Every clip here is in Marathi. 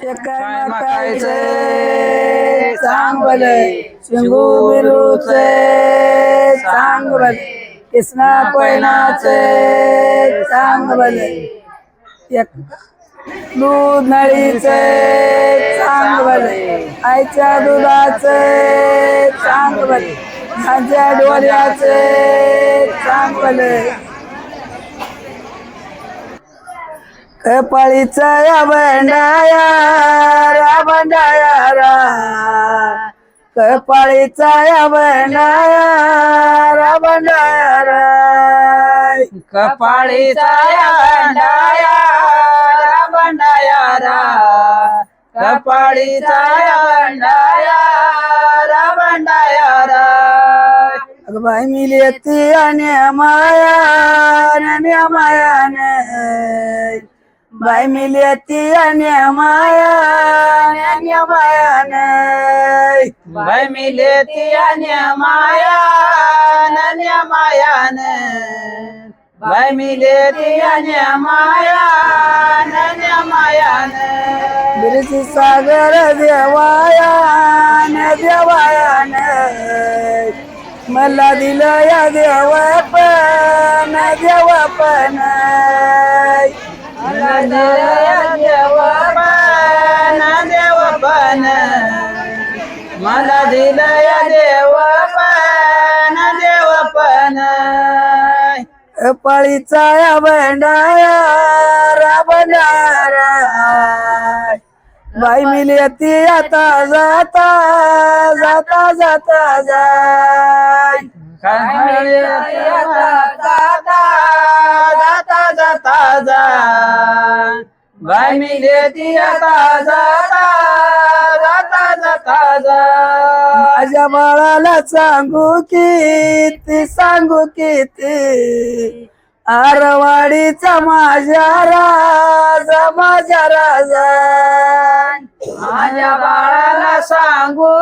काय मकायचे चांगले शिंगू बिरूचे चांगले कृष्णा कोयनाचे चांगले एक दूध नळीचे चांगले आईच्या दुधाचे चांगले माझ्या डोळ्याचे चांगले कपाळीचा या बंडाया रा बंडाया रा कपाळीचा या बंडाया रा बंडाया रा कपाळीचा या बंडाया रा बंडाया रा कपाळीचा या बंडाया रा बंडाया रा अगं बाई मिली येते आणि माया मायाने बाई मिली येते आणि मायाने बाई मिलेती आणि माया नन्या मायान बाई मिलेती आणि माया नन्या मायान बिरची सागर देवायान देवायान मला दिलं या देवापण देवापण देवपन देवपन मला दिलं या देवपन देवपन पाळीचा या बंडाया रा बंडारा बाई मिली येते आता जाता जाता जाता जाय जाता जाता जा बाई मिलेती आता जाता जाता जाता जा माझ्या बाळाला सांगू किती आरवाडीचा माझ्या राजा माझ्या बाळाला सांगू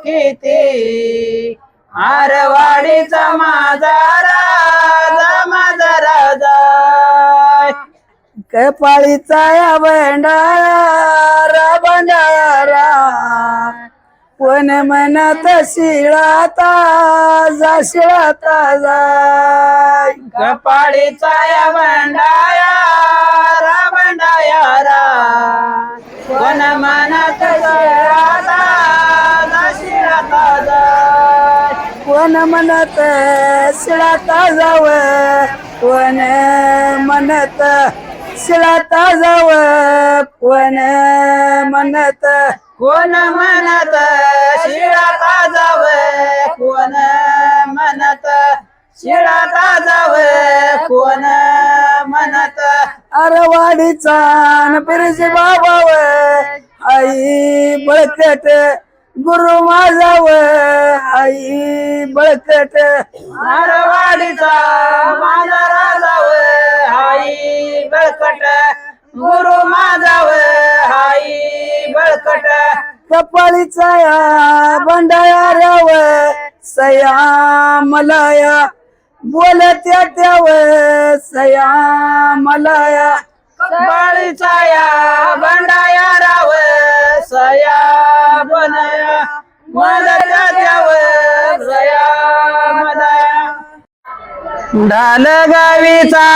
किती आरवाडीचा माझा राजा कपाळीचा या बंडाया रा बंडारा कोण म्हणत शिळाता जाय कपाळीचा या बंडाया रा बंडाया रा कोण म्हणत कोण म्हणत शिळाता जाव कोण म्हणत शिळाता जाव कोण म्हणत कोण म्हणत शिळाता जाव कोण म्हणत शिळाता जाव कोण म्हणत आरवाडीचा पिरजी बाबाव आई बळकट गुरु माझाव आई बळकट आरवाडीचा माझा राजाव आई बळकट गुरु माझाव आई बळकट कपाळीचा या बंडाया राव सया मलाया बोलत्या त्याव सया मलाया कपाळीचा या बंडाया राव सया बनया मला त्याव सया मलाया ढाल गावीचा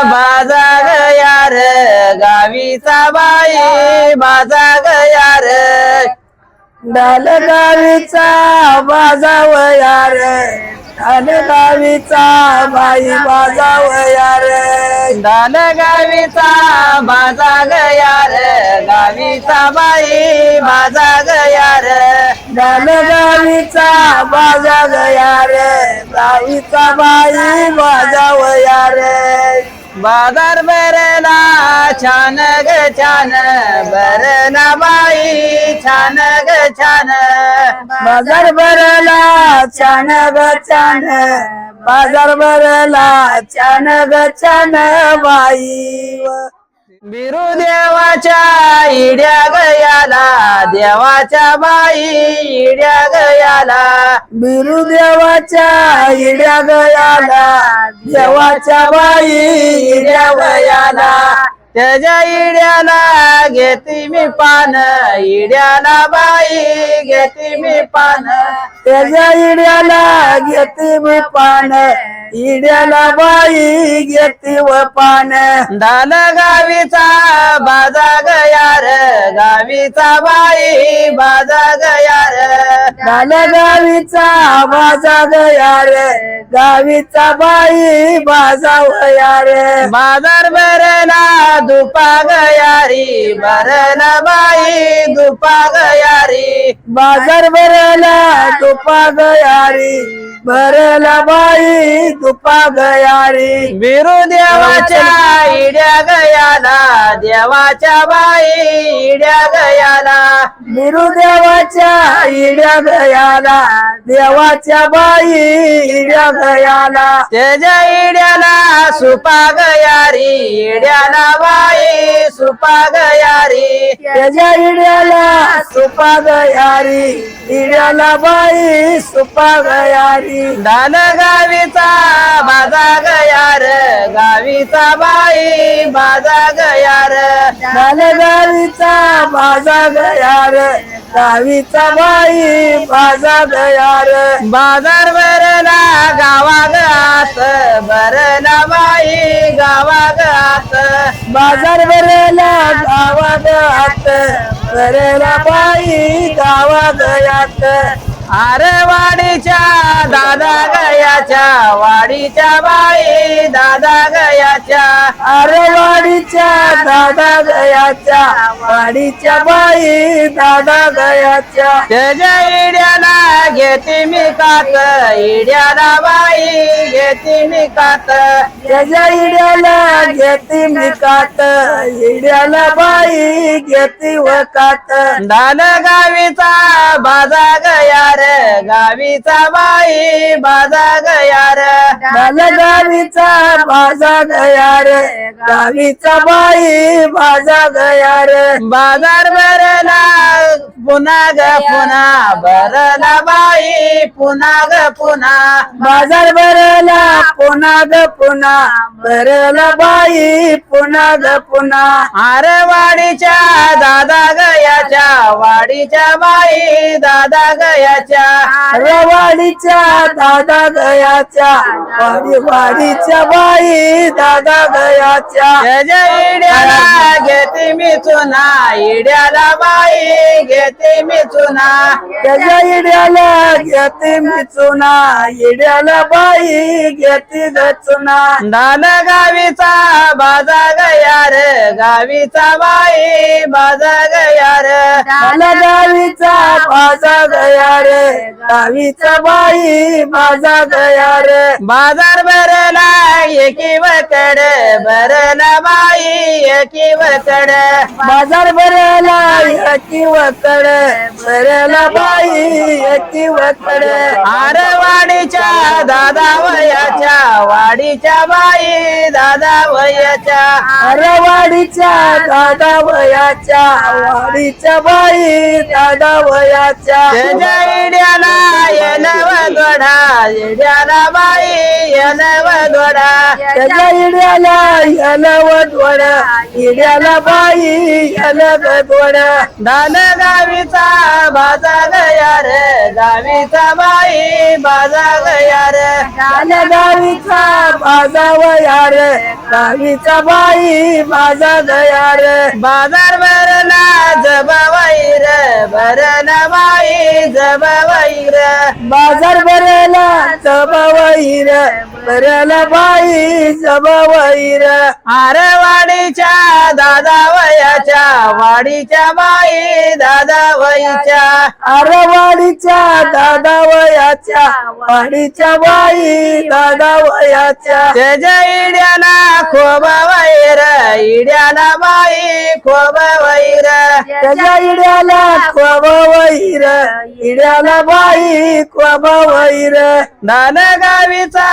बाजा गयार गावीचा बाई बाजा गयार डाल गावीचा बाजाव यार डाल गावीचा बाई बाजाव यार ढाल गावीचा बाजा गयार गावीचा बाई बाजा गयार डाल गावीचा बाजा यार गावीचा बाई बाजाव यार बाजार बरला छान ग छान बरला बाई छान ग छान बाजार भरला छान ग छान बाजार भरला छान ग छान बाई बिरू देवाच्या इड्या गयाला देवाच्या बाई इड्या गयाला बिरू देवाच्या इड्या गयाला देवाच्या बाई इड्या गयाला त्याच्या इड्याला घेती मी पान, इड्याला बाई घेती मी पान. त्याच्या इड्याला घेते मी पान, इड्याला बाई घेते व पान. दान गावीचा बाजा गयार, गावीचा बाई बाजा गयार. झाल गावीचा बाजा गया रे, गावीचा बाई बाजा वया रे. बाजार भरला दुपा गयारी, भरला बाई दुपा गयारी. बाजार भरला दुपा गया रे, भरला बाई दुपा गया रे. बिरू देवाच्या इड्या गयाला, देवाच्या बाई इड्या गयाला. बिरुदेवाच्या इड्या गयाला, देवाच्या बाई इड्या गयाला. त्याच्या इड्याला सुपा गयारी, इड्याला बाई सुपा गयारी. त्याच्या इड्याला सुपा गया रे, इड्याला बाई सुपा गया रे. दान गावीचा बाजा गयार, गावीचा बाई बाजा गयार. झाल गावीचा बाजा गया रे, गावीचा बाई बाजा गया रे. बाजार भरला गावागात, भरला बाई गावागात. बाजार भरला गावात, भरला बाई गावागयात. आरवाडीच्या दादा गयाच्या, वाडीच्या बाई दादा गयाच्या. आरवाडीच्या दादा गयाच्या, वाडीच्या बाई दादा गयाच्या. त्याच्या इड्याला घेते मी कात, इड्याला बाई घेते मी कात. त्याच्या इड्याला घेते मी कात, इड्याला बाई घेते वकात. दान गावीचा बाजा गयार, गावीचा बाई बाजा गयार. झाल गावीचा बाजा गया रे, गावीचा बाई बाजा गया रे. बाजार भरला पुन्हा ग पुन्हा, भरला बाई पुन्हा ग पुन्हा. बाजार भरला पुन्हा ग पुन्हा, भरला बाई पुन्हा ग पुन्हा. आरवाडीच्या दादा गयाच्या, वाडीच्या बाई दादा गयाच्या. रवाडीच्या दादा गयाच्या, वाडीच्या बाई दादा गयाच्या. त्याच्या इड्याला घेते मी चुना, इड्याला बाई घेते मी चुना. त्याच्या इड्याला घेते मी चुना, इड्याला बाई घेते ग चुना. दान गावीचा बाजा गयार, गावीचा बाई बाजा गयार. मला गावीचा बाजा गया रे, गावीचा बाई बाजा गया रे. बाजार भरला एकी वकड, भरला बाई एकी वकड. बाजार भरला एकी वकड, भरला बाई एकी वकड. आरवाडीच्या दादा वयाच्या, वाडीच्या बाई दादा वयाच्या. रवाडीच्या दादा वयाच्या, वाडीच्या बाई दादा वयाच्या. त्याच्या इड्याला येनव दोडा, इड्याला बाई येनव दोडा. त्याच्या इड्याला यलव दोड, इड्याला बाई यलग दोड. दान गावीचा बाजा गयार, गावीचा बाई बाजा गयार. झाल गावीचा बाजा वया रे, गावीचा बाई बाजा गया रे. बाजार भरला जब वैर, भरला बाई जब वैर. बाजार भरला जब वैर, भरला बाई जब वैर. आरवाडीच्या दादा वयाच्या, वाडीच्या बाई दादा वयच्या. आरवाडीच्या दादा वयाच्या, वाडीच्या बाई दादा वयाच्या. त्याच्या इड्याला खोब वैर, इड्याला बाई खोब वैर. त्याच्या इड्याला खोब वैर, इड्याला बाई खोब वैर. दान गावीचा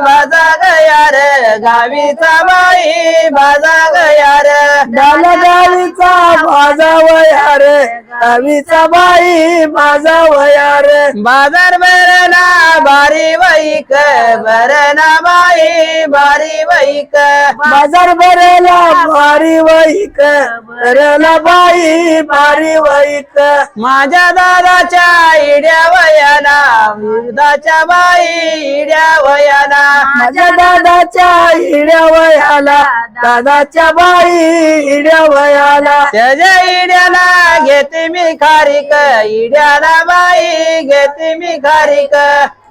बाजा गयार, गावीचा बाई बाजा गया रे ढाल गावीचा माझा वया रे गावीचा बाई माझा वया रे बाजार भरला बारी वैक भरला बाई बारी वैक बाजार भरला भारी वैक भरला बाई भारी वैक माझ्या दादाच्या इड्या वयाला विरुदाच्या बाई इड्या वयाला माझ्या दादाच्या हिड्या वयाला दादाच्या बाई हिड्या वयाला त्याच्या इड्याला घेते मी खारीक इड्याला बाई घेते मी खारीक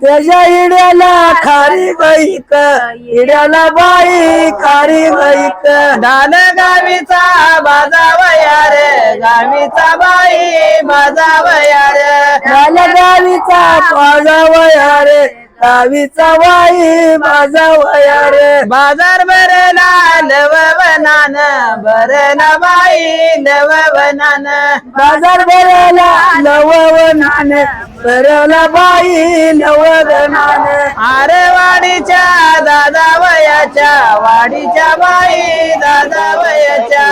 त्याच्या हिड्याला खारी गईक हिड्याला बाई खारी गईक दान गावीचा बाजा वया रे गावीचा बाई बाजा वया रे झाला गावीचा माझा वया रे गावीचा बाई माझा वया रे बाजार भरला नववनान भरला बाई नववनान बाजार भरला नववनान भरला बाई नववनान आरवाडीच्या दादा वयाच्या वाडीच्या बाई दादा वयाच्या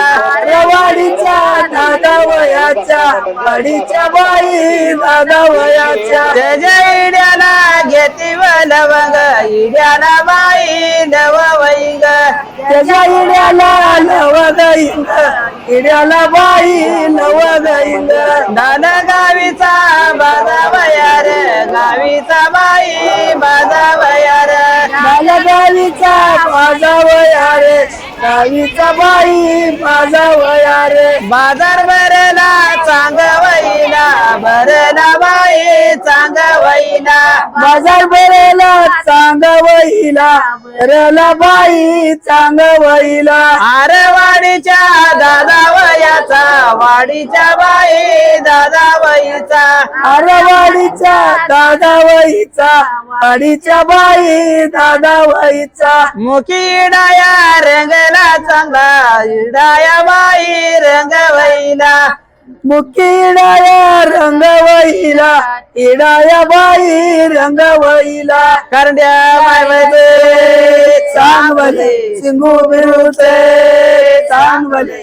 वाडीच्या दादा वयाच्या वाडीच्या बाई दादा वयाच्या त्याच्या इड्याला घेती लवंग इड्याला बाई नव वैंग त्याच्या इड्याला नव गईंग इड्याला बाई नव गईंग दान गावीचा बाजा वया रे गावीचा बाई बाजा वया रे मला गावीचा माझा वया रे गावीचा बाई माझा वया रे बाजार भरला चांग वैला भरला बाई चांग वैला बाजार भरला चांग वहिला भरला बाई चांग वहिला आरवाडीच्या दादा वयाचा वाडीच्या बाई दादा वहीचा आरवाडीच्या दादा वहीचा वाडीच्या बाई दादा वहीचा मुखी इडाया रंगला चांगला इडाया बाई रंग वैला मुख्य इडाया रंग वहिला इडाया बाई रंग वहिला करड्या मायवते चांगले सिंगू बिरुते चांगले